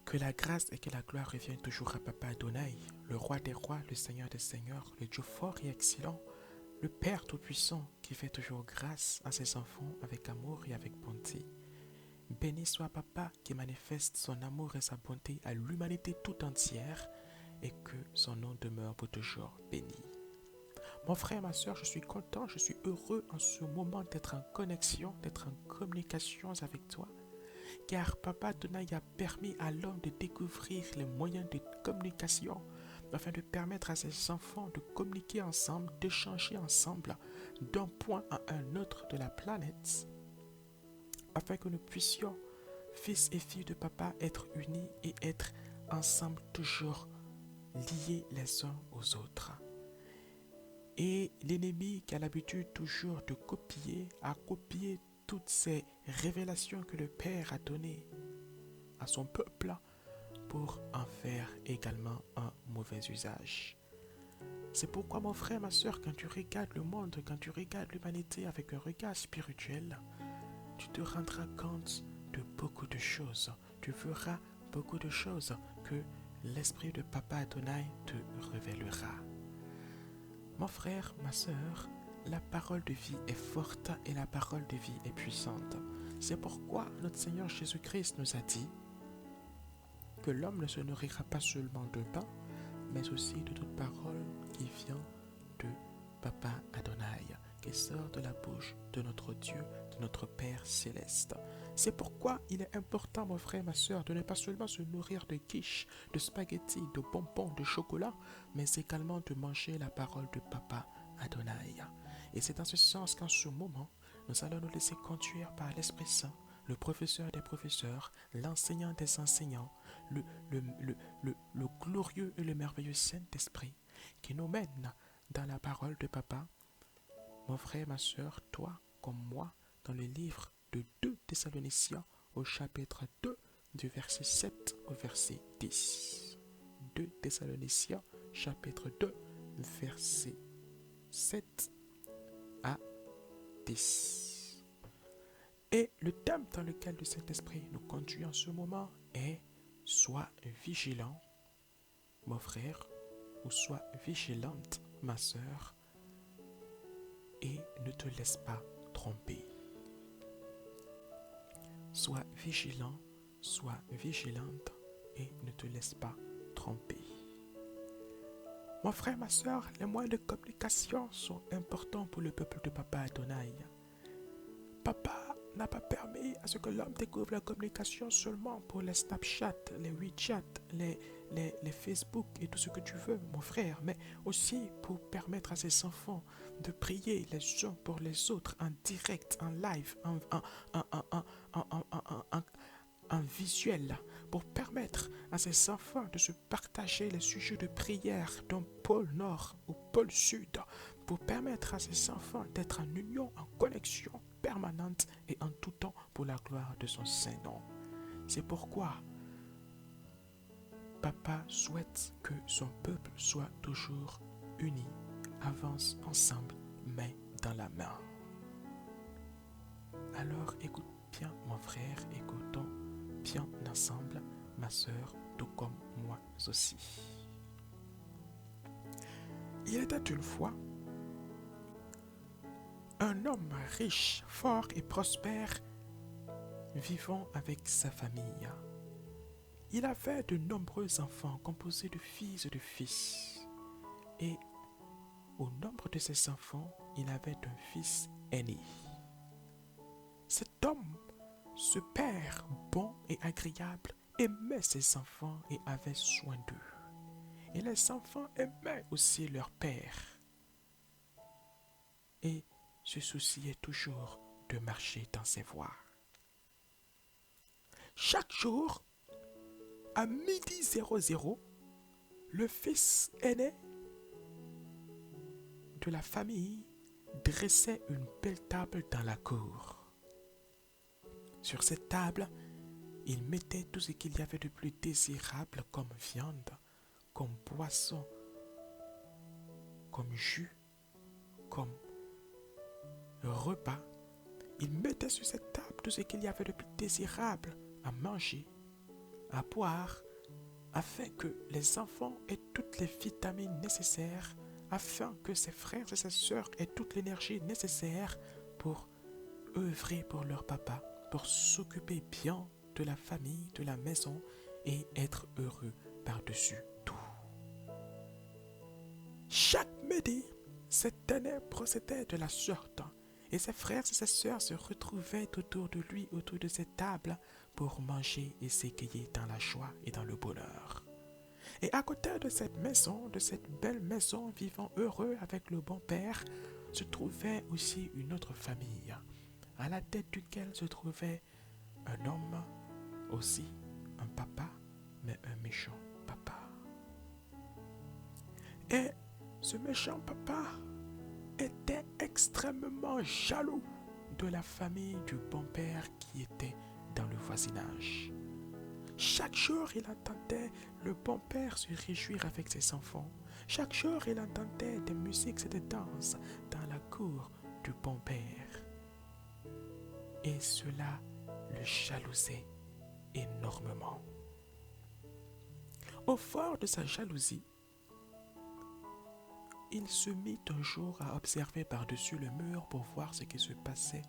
Que la grâce et que la gloire reviennent toujours à Papa Adonai, le roi des rois, le Seigneur des seigneurs, le Dieu fort et excellent, le Père tout-puissant qui fait toujours grâce à ses enfants avec amour et avec bonté. Béni soit Papa qui manifeste son amour et sa bonté à l'humanité tout entière et que son nom demeure pour toujours béni. Mon frère, ma soeur, je suis content, je suis heureux en ce moment d'être en connexion, d'être en communication avec toi. Car Papa Adonai a permis à l'homme de découvrir les moyens de communication afin de permettre à ses enfants de communiquer ensemble, d'échanger ensemble d'un point à un autre de la planète afin que nous puissions, fils et filles de Papa, être unis et être ensemble toujours liés les uns aux autres. Et l'ennemi qui a l'habitude toujours de copier, a copié toutes ces révélations que le Père a données à son peuple pour en faire également un mauvais usage. C'est pourquoi mon frère, ma soeur, quand tu regardes le monde, quand tu regardes l'humanité avec un regard spirituel, tu te rendras compte de beaucoup de choses. Tu verras beaucoup de choses que l'esprit de Papa Adonai te révélera. Mon frère, ma soeur, la parole de vie est forte et la parole de vie est puissante. C'est pourquoi notre Seigneur Jésus-Christ nous a dit que l'homme ne se nourrira pas seulement de pain, mais aussi de toute parole qui vient de Papa Adonai, qui sort de la bouche de notre Dieu, de notre Père céleste. C'est pourquoi il est important, mon frère, ma soeur, de ne pas seulement se nourrir de quiches, de spaghettis, de bonbons, de chocolat, mais également de manger la parole de Papa Adonai. Et c'est dans ce sens qu'en ce moment, nous allons nous laisser conduire par l'Esprit Saint, le professeur des professeurs, l'enseignant des enseignants, le, le, le, le glorieux et le merveilleux Saint-Esprit qui nous mène dans la parole de Papa. Mon frère, ma soeur, toi comme moi, dans le livre de 2 Thessaloniciens au chapitre 2 du verset 7 au verset 10. 2 Thessaloniciens chapitre 2 verset 7 à 10. Et le thème dans lequel le Saint-Esprit nous conduit en ce moment est « Sois vigilant, mon frère, ou sois vigilante, ma sœur, et ne te laisse pas tromper. » Sois vigilant, sois vigilante, et ne te laisse pas tromper. Mon frère, ma sœur, les moyens de communication sont importants pour le peuple de Papa Adonai. Papa n'a pas permis à ce que l'homme découvre la communication seulement pour les Snapchat, les WeChat, les Facebook et tout ce que tu veux, mon frère, mais aussi pour permettre à ses enfants de prier les uns pour les autres en direct, en live, en visuel, pour permettre à ses enfants de se partager les sujets de prière d'un pôle nord au pôle sud, pour permettre à ses enfants d'être en union, en connexion permanente et en tout temps pour la gloire de son Saint-Nom. C'est pourquoi Papa souhaite que son peuple soit toujours uni, avance ensemble, main dans la main. Alors écoute bien mon frère, écoutons bien ensemble ma sœur, tout comme moi aussi. Il était une fois un homme riche, fort et prospère, vivant avec sa famille. Il avait de nombreux enfants composés de filles et de fils. Et au nombre de ses enfants, il avait un fils aîné. Cet homme, ce père bon et agréable, aimait ses enfants et avait soin d'eux. Et les enfants aimaient aussi leur père et se souciaient toujours de marcher dans ses voies. Chaque jour, à midi 00, le fils aîné de la famille dressait une belle table dans la cour. Sur cette table, il mettait tout ce qu'il y avait de plus désirable comme viande, comme boisson, comme jus, comme repas. Il mettait sur cette table tout ce qu'il y avait de plus désirable à manger. à boire, afin que les enfants aient toutes les vitamines nécessaires, afin que ses frères et ses sœurs aient toute l'énergie nécessaire pour œuvrer pour leur papa, pour s'occuper bien de la famille, de la maison et être heureux par-dessus tout. Chaque midi, cet aîné procédait de la sorte, et ses frères et ses sœurs se retrouvaient autour de lui, autour de cette table, pour manger et s'égayer dans la joie et dans le bonheur. Et à côté de cette maison, de cette belle maison vivant heureux avec le bon père, se trouvait aussi une autre famille, à la tête duquel se trouvait un homme, aussi un papa, mais un méchant papa. Et ce méchant papa était extrêmement jaloux de la famille du bon père qui était dans le voisinage. Chaque jour, il entendait le bon père se réjouir avec ses enfants. Chaque jour, il entendait des musiques et des danses dans la cour du bon père. Et cela le jalousait énormément. Au fort de sa jalousie, il se mit un jour à observer par-dessus le mur pour voir ce qui se passait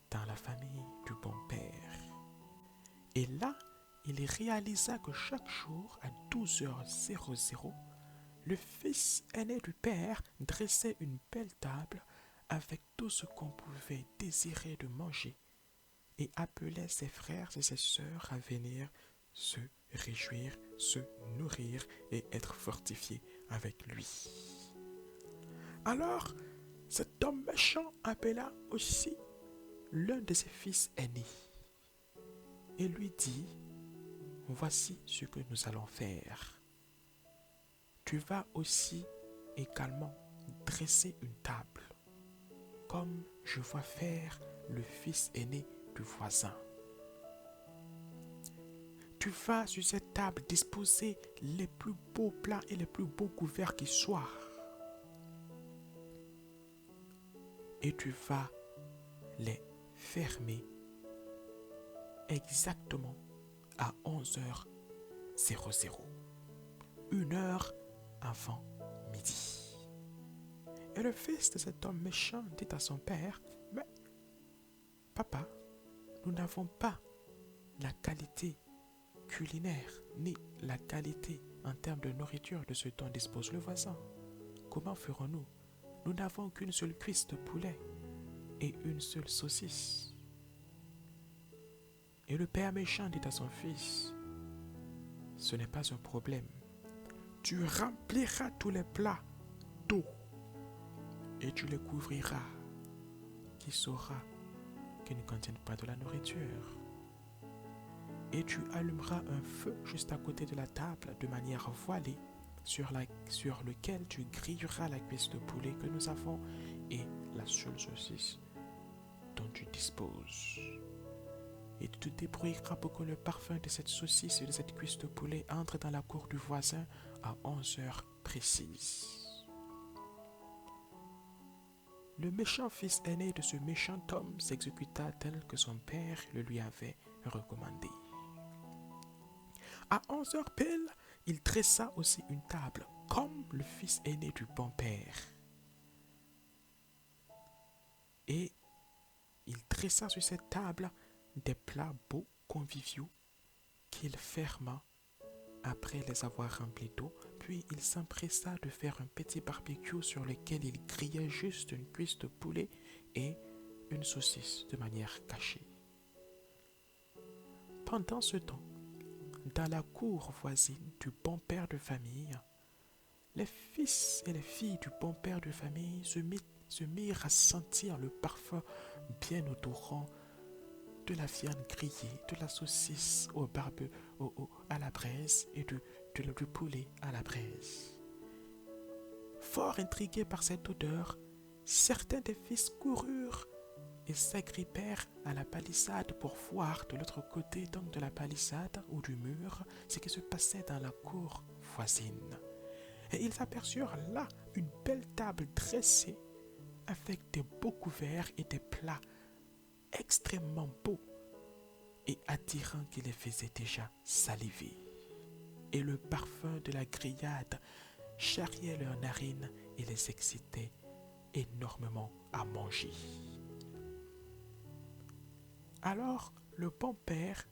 dans la famille du bon père. Et là, il réalisa que chaque jour, à 12h00, le fils aîné du père dressait une belle table avec tout ce qu'on pouvait désirer de manger et appelait ses frères et ses sœurs à venir se réjouir, se nourrir et être fortifiés avec lui. Alors, cet homme méchant appela aussi l'un de ses fils aînés et lui dit: voici ce que nous allons faire. Tu vas aussi également dresser une table, comme je vois faire le fils aîné du voisin. Tu vas sur cette table disposer les plus beaux plats et les plus beaux couverts qui soient. Et tu vas les fermer exactement à 11h00, 1 heure avant midi. Et le fils de cet homme méchant dit à son père: mais papa, nous n'avons pas la qualité culinaire ni la qualité en termes de nourriture de ce dont dispose le voisin. Comment ferons-nous? Nous n'avons qu'une seule cuisse de poulet et une seule saucisse. Et le père méchant dit à son fils: ce n'est pas un problème. Tu rempliras tous les plats d'eau et tu les couvriras. Qui saura qu'ils ne contiennent pas de la nourriture? Et tu allumeras un feu juste à côté de la table de manière voilée sur lequel tu grilleras la cuisse de poulet que nous avons et la seule saucisse dont tu disposes. Et tu te débrouilleras pour que le parfum de cette saucisse et de cette cuisse de poulet entre dans la cour du voisin à 11h précises. Le méchant fils aîné de ce méchant homme s'exécuta tel que son père le lui avait recommandé. À 11h pile, il dressa aussi une table, comme le fils aîné du bon père. Et il dressa sur cette table des plats beaux, conviviaux, qu'il ferma après les avoir remplis d'eau, puis il s'empressa de faire un petit barbecue sur lequel il grillait juste une cuisse de poulet et une saucisse de manière cachée. Pendant ce temps, dans la cour voisine du bon père de famille, les fils et les filles du bon père de famille se mirent à sentir le parfum bien odorant de la viande grillée, de la saucisse à la braise et du poulet à la braise. Fort intrigués par cette odeur, certains des fils coururent et s'agrippèrent à la palissade pour voir de l'autre côté donc de la palissade ou du mur ce qui se passait dans la cour voisine. Et ils aperçurent là une belle table dressée avec des beaux couverts et des plats extrêmement beaux. et attirants qui les faisaient déjà saliver. Et le parfum de la grillade charriait leurs narines et les excitait énormément à manger. Alors, le bon père,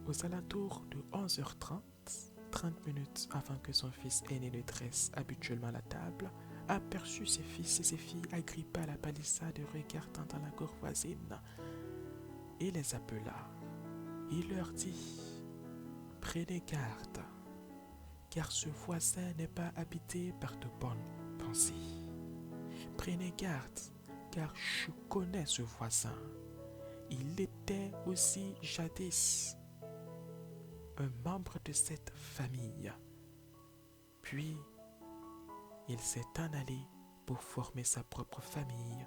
aux alentours de 11h30, 30 minutes avant que son fils aîné ne dresse habituellement la table, aperçut ses fils et ses filles agrippés à la palissade et regardant dans la cour voisine. Il les appela. Il leur dit: prenez garde, car ce voisin n'est pas habité par de bonnes pensées. Prenez garde, car je connais ce voisin. Il était aussi jadis un membre de cette famille. Puis, il s'est en allé pour former sa propre famille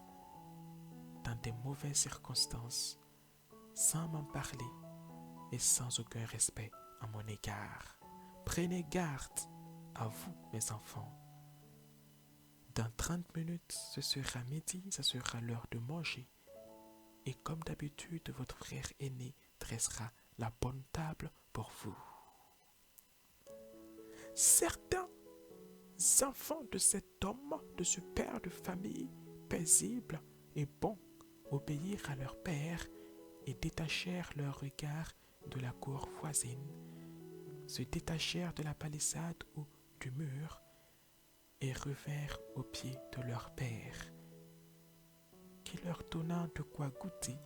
dans des mauvaises circonstances, sans m'en parler et sans aucun respect à mon égard. Prenez garde à vous, mes enfants. Dans 30 minutes, ce sera midi, ce sera l'heure de manger. Et comme d'habitude, votre frère aîné dressera la bonne table pour vous. Certains enfants de cet homme, de ce père de famille paisible et bon, obéirent à leur père et détachèrent leur regard de la cour voisine, se détachèrent de la palissade ou du mur et revinrent aux pieds de leur père, qui leur donna de quoi goûter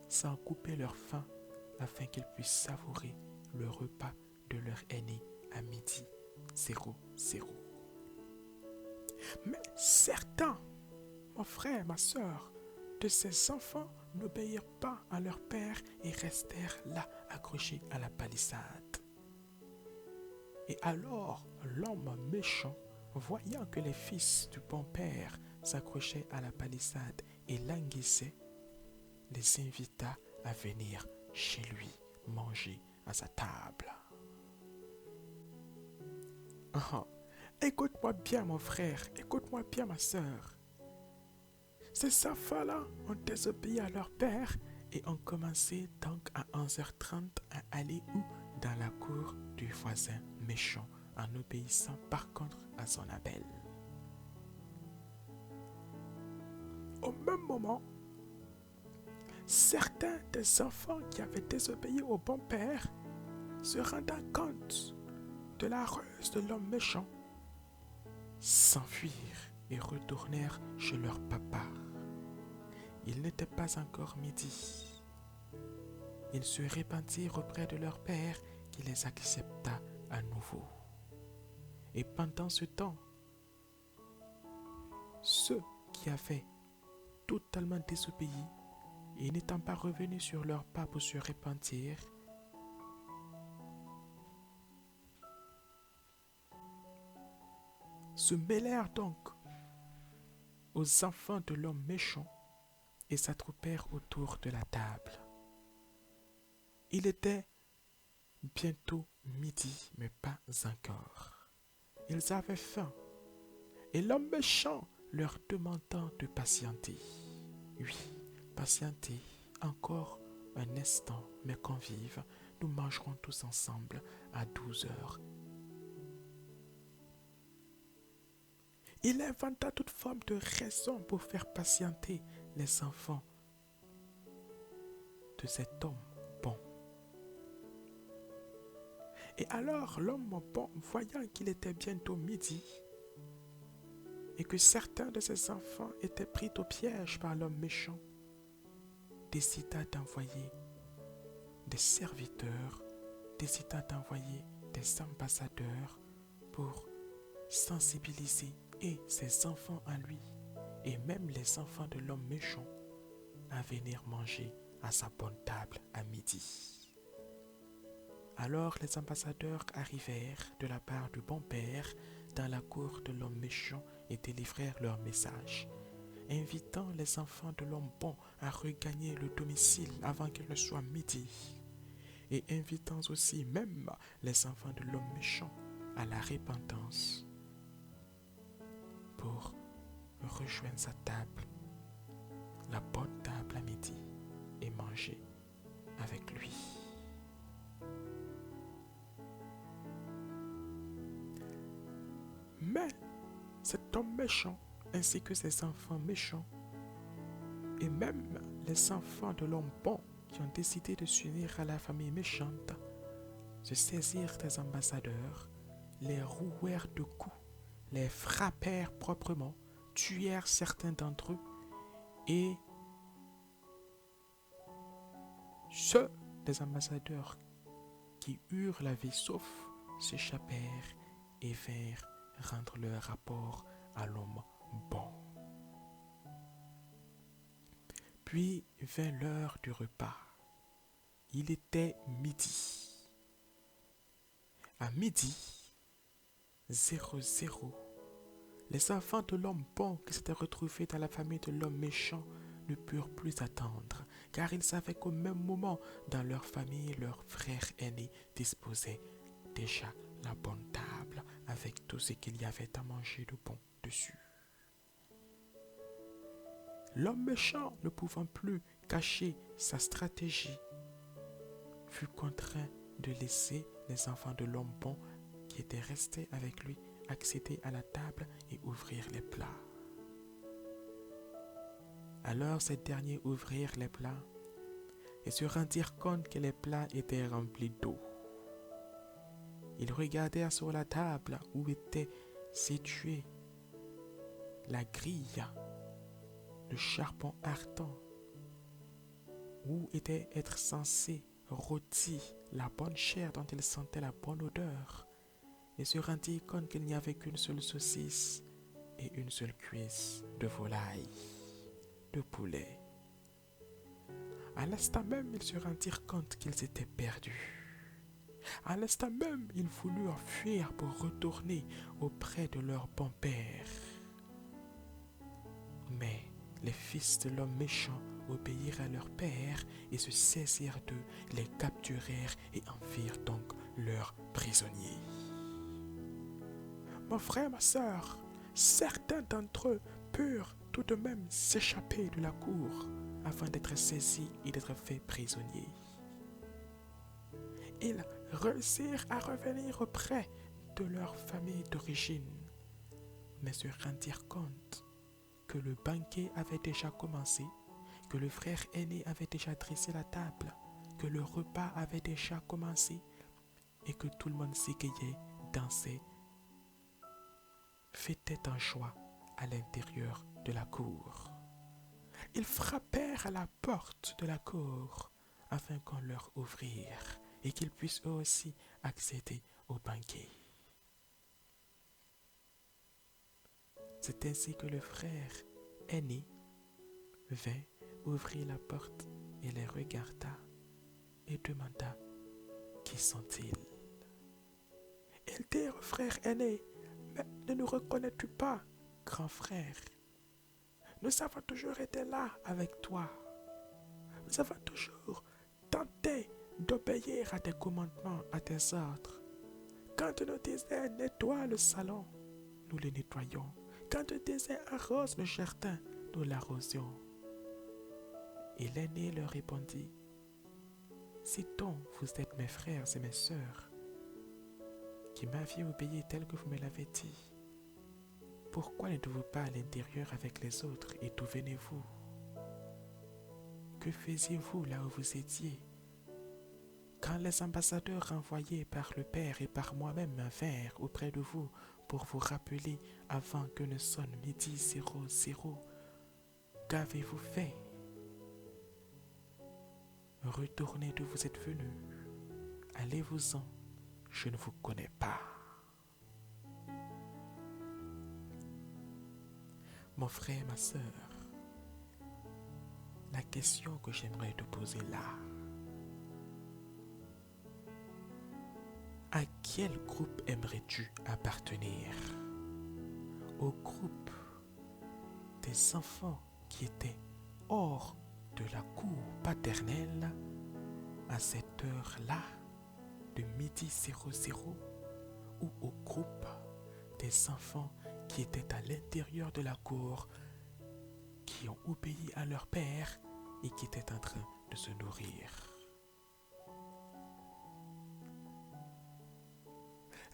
sans couper leur faim, afin qu'ils puissent savourer le repas de leur aîné à midi 00. Mais certains, mon frère, ma soeur, de ces enfants n'obéirent pas à leur père et restèrent là accrochés à la palissade. Et alors l'homme méchant, voyant que les fils du bon père s'accrochaient à la palissade et languissaient, les invita à venir chez lui manger à sa table. Oh, écoute-moi bien mon frère, écoute-moi bien ma sœur. Ces enfants-là ont désobéi à leur père et ont commencé donc à 11h30 à aller où? Dans la cour du voisin méchant, en obéissant par contre à son appel. Au même moment, certains des enfants qui avaient désobéi au bon père, se rendant compte de la ruse de l'homme méchant, s'enfuirent et retournèrent chez leur papa. Il n'était pas encore midi. Ils se répandirent auprès de leur père qui les accepta à nouveau. Et pendant ce temps, ceux qui avaient totalement désobéi et n'étant pas revenus sur leur pas pour se repentir, se mêlèrent donc aux enfants de l'homme méchant et s'attroupèrent autour de la table. Il était bientôt midi, mais pas encore. Ils avaient faim, et l'homme méchant leur demandant de patienter. Oui, patienter encore un instant, mes convives, nous mangerons tous ensemble à 12h. Il inventa toute forme de raison pour faire patienter les enfants de cet homme bon. Et alors l'homme bon, voyant qu'il était bientôt midi et que certains de ses enfants étaient pris au piège par l'homme méchant, décida d'envoyer des serviteurs, décida d'envoyer des ambassadeurs pour sensibiliser et ses enfants à lui et même les enfants de l'homme méchant à venir manger à sa bonne table à midi. Alors les ambassadeurs arrivèrent de la part du bon père dans la cour de l'homme méchant et délivrèrent leur message, invitant les enfants de l'homme bon à regagner le domicile avant qu'il ne soit midi, et invitant aussi même les enfants de l'homme méchant à la repentance pour rejoindre sa table, la bonne table à midi, et manger. manger avec lui. Mais cet homme méchant, ainsi que ses enfants méchants, et même les enfants de l'homme bon qui ont décidé de s'unir à la famille méchante, se saisirent des ambassadeurs, les rouèrent de coups, les frappèrent proprement, tuèrent certains d'entre eux, et ceux des ambassadeurs qui eurent la vie sauf s'échappèrent et vinrent rendre leur rapport à l'homme bon. Puis vint l'heure du repas. Il était midi. À midi, 00, les enfants de l'homme bon qui s'étaient retrouvés dans la famille de l'homme méchant ne purent plus attendre, car ils savaient qu'au même moment, dans leur famille, leur frère aîné disposait déjà la bonne table avec tout ce qu'il y avait à manger de bon dessus. L'homme méchant, ne pouvant plus cacher sa stratégie, fut contraint de laisser les enfants de l'homme bon qui étaient restés avec lui accéder à la table et ouvrir les plats. Alors ces derniers ouvrirent les plats et se rendirent compte que les plats étaient remplis d'eau. Ils regardèrent sur la table où était située la grille, le charbon ardent, où était être censé rôti la bonne chair dont ils sentaient la bonne odeur, et se rendirent compte qu'il n'y avait qu'une seule saucisse et une seule cuisse de volaille, de poulet. À l'instant même, ils se rendirent compte qu'ils étaient perdus. À l'instant même, ils voulurent fuir pour retourner auprès de leur bon père. Mais les fils de l'homme méchant obéirent à leur père et se saisirent d'eux, les capturèrent et en firent donc leurs prisonniers. Mon frère, ma sœur, certains d'entre eux purent tout de même s'échapper de la cour avant d'être saisis et d'être faits prisonniers. Ils réussirent à revenir auprès de leur famille d'origine, mais se rendirent compte que le banquet avait déjà commencé, que le frère aîné avait déjà dressé la table, que le repas avait déjà commencé et que tout le monde s'égayait, dansait, fêtait en joie à l'intérieur de la cour. Ils frappèrent à la porte de la cour afin qu'on leur ouvrir et qu'ils puissent eux aussi accéder au banquet. C'est ainsi que le frère aîné vint ouvrir la porte et les regarda et demanda « Qui sont-ils » Ils dirent au frère aîné « Mais ne nous reconnais-tu pas, grand frère? Nous avons toujours été là avec toi. Nous avons toujours tenté d'obéir à tes commandements, à tes ordres. Quand tu nous disais nettoie le salon, nous le nettoyions. Quand tu disais arrose le jardin, nous l'arrosions. » Et l'aîné leur répondit, si donc vous êtes mes frères et mes sœurs, qui m'aviez obéi tel que vous me l'avez dit, pourquoi n'êtes-vous pas à l'intérieur avec les autres et d'où venez-vous? Que faisiez-vous là où vous étiez? Quand les ambassadeurs envoyés par le Père et par moi-même vinrent auprès de vous pour vous rappeler avant que ne sonne midi 00, qu'avez-vous fait? Retournez d'où vous êtes venus. Allez-vous-en, je ne vous connais pas. Mon frère, ma sœur, la question que j'aimerais te poser là, à quel groupe aimerais-tu appartenir? Au groupe des enfants qui étaient hors de la cour paternelle à cette heure-là de midi 00 ou au groupe des enfants qui étaient à l'intérieur de la cour, qui ont obéi à leur père et qui étaient en train de se nourrir.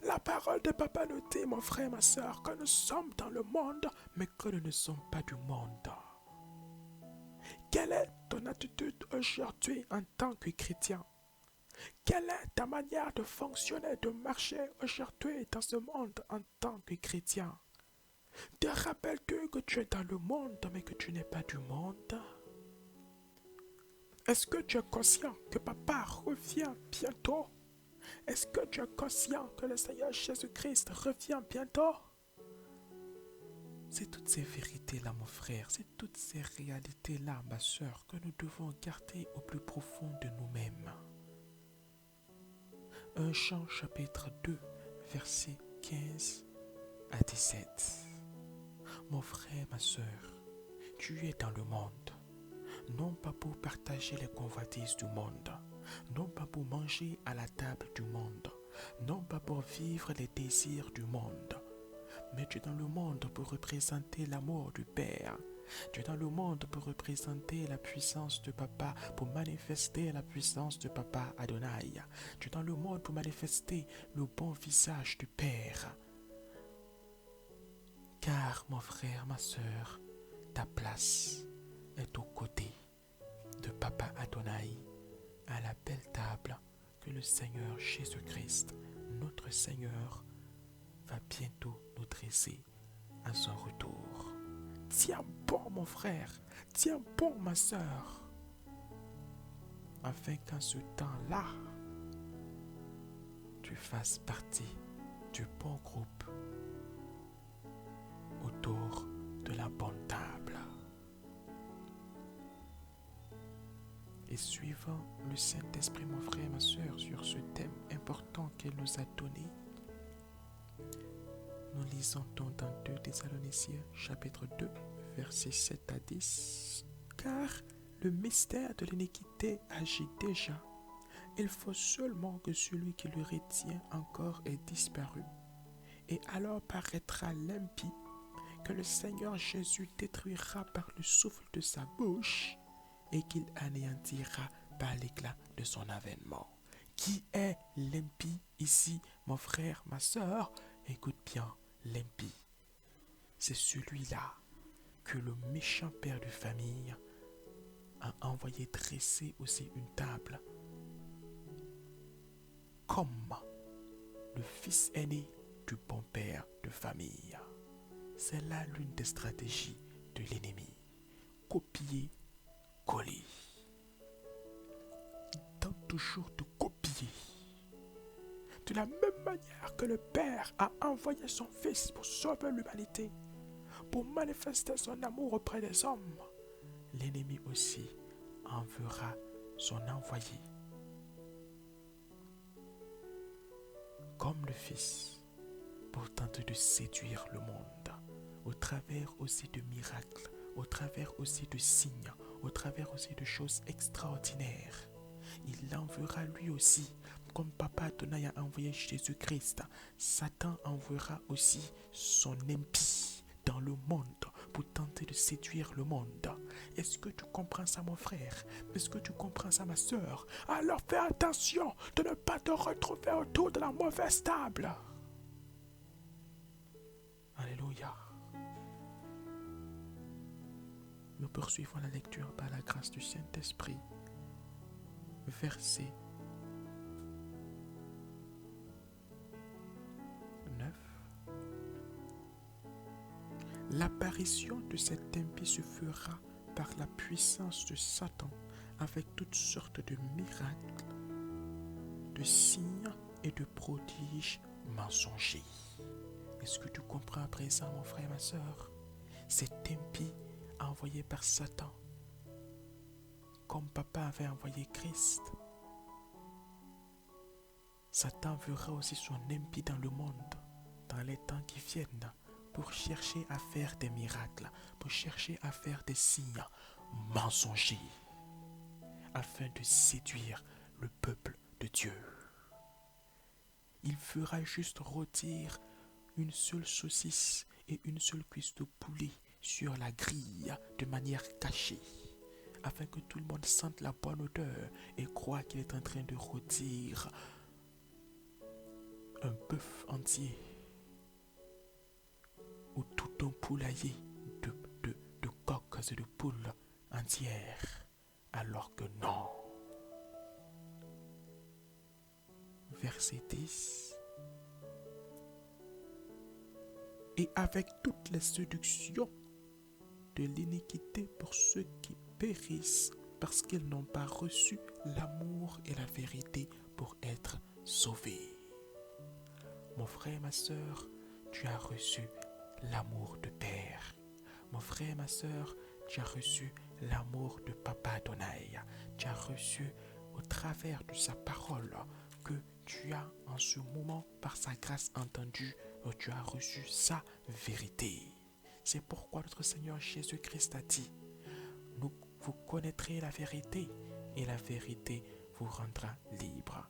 La parole de Papa nous dit, mon frère, ma soeur, que nous sommes dans le monde, mais que nous ne sommes pas du monde. Quelle est ton attitude aujourd'hui en tant que chrétien? Quelle est ta manière de fonctionner, de marcher aujourd'hui dans ce monde en tant que chrétien? Te rappelles-tu que tu es dans le monde, mais que tu n'es pas du monde? Est-ce que tu es conscient que Papa revient bientôt? Est-ce que tu es conscient que le Seigneur Jésus-Christ revient bientôt? C'est toutes ces vérités-là, mon frère, c'est toutes ces réalités-là, ma soeur, que nous devons garder au plus profond de nous-mêmes. 1 Jean chapitre 2, versets 15 à 17. Mon frère, ma soeur, tu es dans le monde, non pas pour partager les convoitises du monde, non pas pour manger à la table du monde, non pas pour vivre les désirs du monde, mais tu es dans le monde pour représenter l'amour du Père. Tu es dans le monde pour représenter la puissance de Papa, pour manifester la puissance de Papa Adonai. Tu es dans le monde pour manifester le bon visage du Père. Car, mon frère, ma soeur, ta place est aux côtés de Papa Adonai, à la belle table que le Seigneur Jésus-Christ, notre Seigneur, va bientôt nous dresser à son retour. Tiens bon, mon frère, tiens bon, ma soeur, afin qu'en ce temps-là, tu fasses partie du bon groupe autour de la bonne table. Et suivant le Saint-Esprit, mon frère et ma soeur, sur ce thème important qu'il nous a donné, nous lisons donc dans 2 Thessaloniciens, chapitre 2, versets 7 à 10. Car le mystère de l'iniquité agit déjà. Il faut seulement que celui qui le retient encore ait disparu. Et alors paraîtra l'impie que le Seigneur Jésus détruira par le souffle de sa bouche et qu'il anéantira par l'éclat de son avènement. Qui est l'impie ici, mon frère, ma soeur? Écoute bien, l'impie, c'est celui-là que le méchant père de famille a envoyé dresser aussi une table comme le fils aîné du bon père de famille. C'est là l'une des stratégies de l'ennemi. Copier, coller. Il tente toujours de copier. De la même manière que le Père a envoyé son Fils pour sauver l'humanité, pour manifester son amour auprès des hommes, l'ennemi aussi enverra son envoyé. Comme le Fils, pour tenter de séduire le monde, au travers aussi de miracles, au travers aussi de signes, au travers aussi de choses extraordinaires. Il enverra lui aussi, comme Papa Adonai a envoyé Jésus-Christ. Satan enverra aussi son impie dans le monde pour tenter de séduire le monde. Est-ce que tu comprends ça, mon frère? Est-ce que tu comprends ça, ma soeur? Alors fais attention de ne pas te retrouver autour de la mauvaise table. Alléluia. Nous poursuivons la lecture par la grâce du Saint-Esprit. Verset 9. L'apparition de cet impie se fera par la puissance de Satan avec toutes sortes de miracles, de signes et de prodiges mensongers. Est-ce que tu comprends à présent, mon frère, ma soeur? Cet impie envoyé par Satan, comme Papa avait envoyé Christ. Satan verra aussi son impie dans le monde, dans les temps qui viennent, pour chercher à faire des miracles, pour chercher à faire des signes mensongers, afin de séduire le peuple de Dieu. Il fera juste rôtir une seule saucisse et une seule cuisse de poulet sur la grille de manière cachée, afin que tout le monde sente la bonne odeur et croit qu'il est en train de rôtir un bœuf entier ou tout un poulailler de coqs et de poules entières, alors que non. Verset 10. Et avec toutes les séductions de l'iniquité pour ceux qui périssent parce qu'ils n'ont pas reçu l'amour et la vérité pour être sauvés. Mon frère et ma sœur, tu as reçu l'amour de Père. Mon frère et ma sœur, tu as reçu l'amour de Papa Adonai. Tu as reçu au travers de sa parole que tu as en ce moment, par sa grâce entendue, tu as reçu sa vérité. C'est pourquoi notre Seigneur Jésus-Christ a dit, vous connaîtrez la vérité et la vérité vous rendra libre.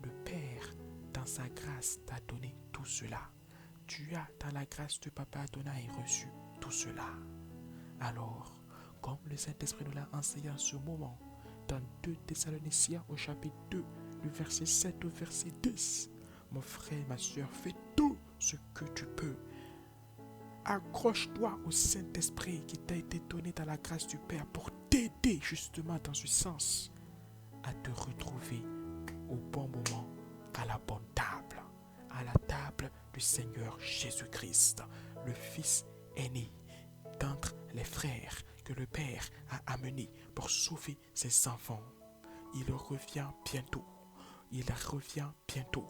Le Père, dans sa grâce, t'a donné tout cela. Tu as, dans la grâce de Papa Adonai, reçu tout cela. Alors, comme le Saint-Esprit nous l'a enseigné en ce moment, dans 2 Thessaloniciens au chapitre 2, du verset 7 au verset 10, mon frère et ma soeur, fais tout ce que tu peux. Accroche-toi au Saint-Esprit qui t'a été donné dans la grâce du Père pour t'aider justement dans ce sens à te retrouver au bon moment, à la bonne table, à la table du Seigneur Jésus-Christ, le Fils aîné d'entre les frères que le Père a amené pour sauver ses enfants. Il revient bientôt. Il revient bientôt.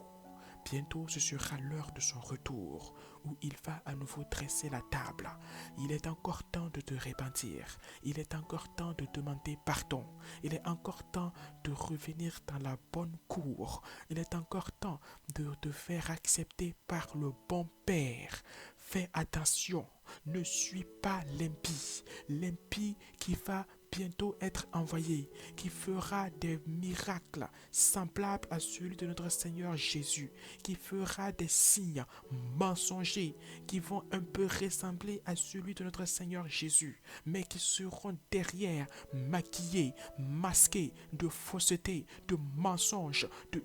Bientôt, ce sera l'heure de son retour, où il va à nouveau dresser la table. Il est encore temps de te repentir. Il est encore temps de demander pardon. Il est encore temps de revenir dans la bonne cour. Il est encore temps de te faire accepter par le bon Père. Fais attention, ne suis pas l'impie. L'impie qui va bientôt être envoyé, qui fera des miracles semblables à celui de notre Seigneur Jésus, qui fera des signes mensongers qui vont un peu ressembler à celui de notre Seigneur Jésus, mais qui seront derrière maquillés, masqués de fausseté, de mensonges, de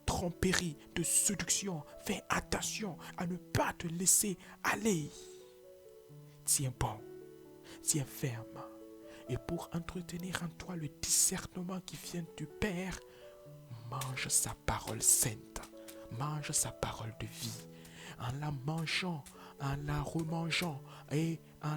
tromperie, de séduction. Fais attention à ne pas te laisser aller. Tiens bon. Tiens ferme. Et pour entretenir en toi le discernement qui vient du Père, mange sa parole sainte. Mange sa parole de vie. En la mangeant, en la remangeant et en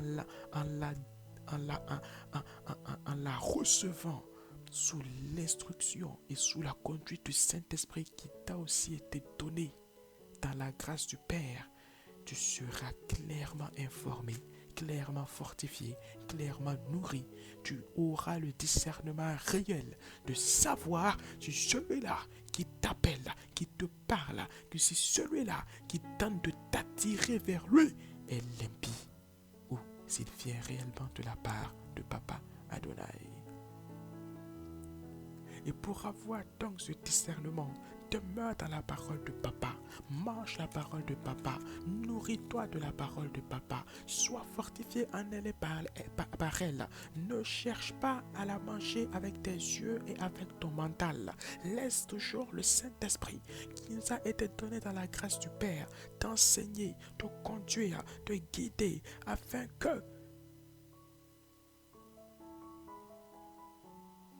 la recevant sous l'instruction et sous la conduite du Saint-Esprit qui t'a aussi été donné dans la grâce du Père, tu seras clairement informé, clairement fortifié, clairement nourri. Tu auras le discernement réel de savoir si celui-là qui t'appelle, qui te parle, que si celui-là qui tente de t'attirer vers lui est l'impie ou s'il vient réellement de la part de Papa Adonai. Et pour avoir donc ce discernement, demeure dans la parole de Papa, mange la parole de Papa, nourris-toi de la parole de Papa, sois fortifié en elle et par elle. Ne cherche pas à la manger avec tes yeux et avec ton mental. Laisse toujours le Saint-Esprit qui nous a été donné dans la grâce du Père t'enseigner, te conduire, te guider, afin que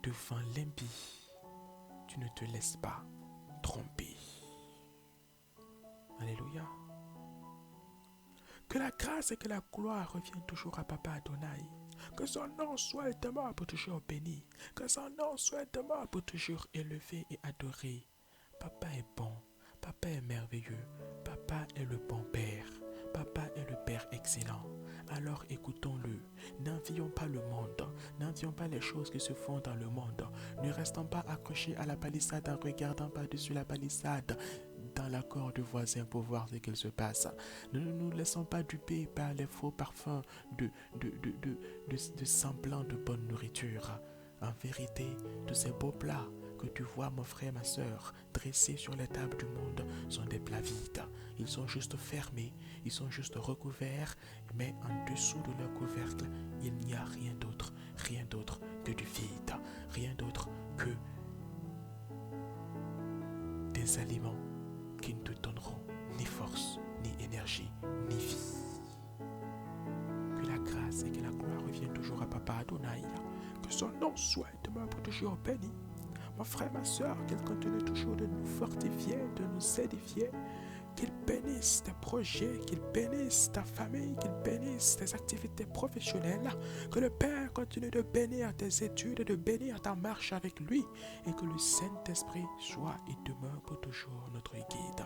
devant l'impie, tu ne te laisses pas tromper. Alléluia. Que la grâce et que la gloire reviennent toujours à Papa Adonai. Que son nom soit éternellement pour toujours béni. Que son nom soit éternellement pour toujours élevé et adoré. Papa est bon. Papa est merveilleux. Papa est le bon Père. Papa est le Père excellent. Alors écoutons-le. N'envions pas le monde. N'envions pas les choses qui se font dans le monde. Ne restons pas accrochés à la palissade en regardant par-dessus la palissade dans l'accord du voisin pour voir ce qu'il se passe. Ne nous laissons pas duper par les faux parfums de semblant de bonne nourriture. En vérité, tous ces beaux plats que tu vois, mon frère, ma soeur, dressés sur les tables du monde sont des plats vides. Ils sont juste fermés, ils sont juste recouverts, mais en dessous de leur couvercle, il n'y a rien d'autre que du vide, rien d'autre que des aliments qui ne te donneront ni force, ni énergie, ni vie. Que la grâce et que la gloire reviennent toujours à Papa Adonai. Que son nom soit et demeure pour toujours béni. Mon frère, ma soeur, qu'il continue toujours de nous fortifier, de nous édifier. Qu'il bénisse tes projets, qu'il bénisse ta famille, qu'il bénisse tes activités professionnelles. Que le Père continue de bénir tes études, de bénir ta marche avec lui. Et que le Saint-Esprit soit et demeure pour toujours notre guide.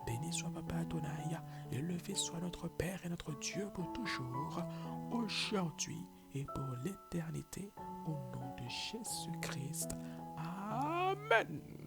Béni soit Papa Adonai, élevé soit notre Père et notre Dieu pour toujours, aujourd'hui et pour l'éternité, au nom de Jésus-Christ. Amen.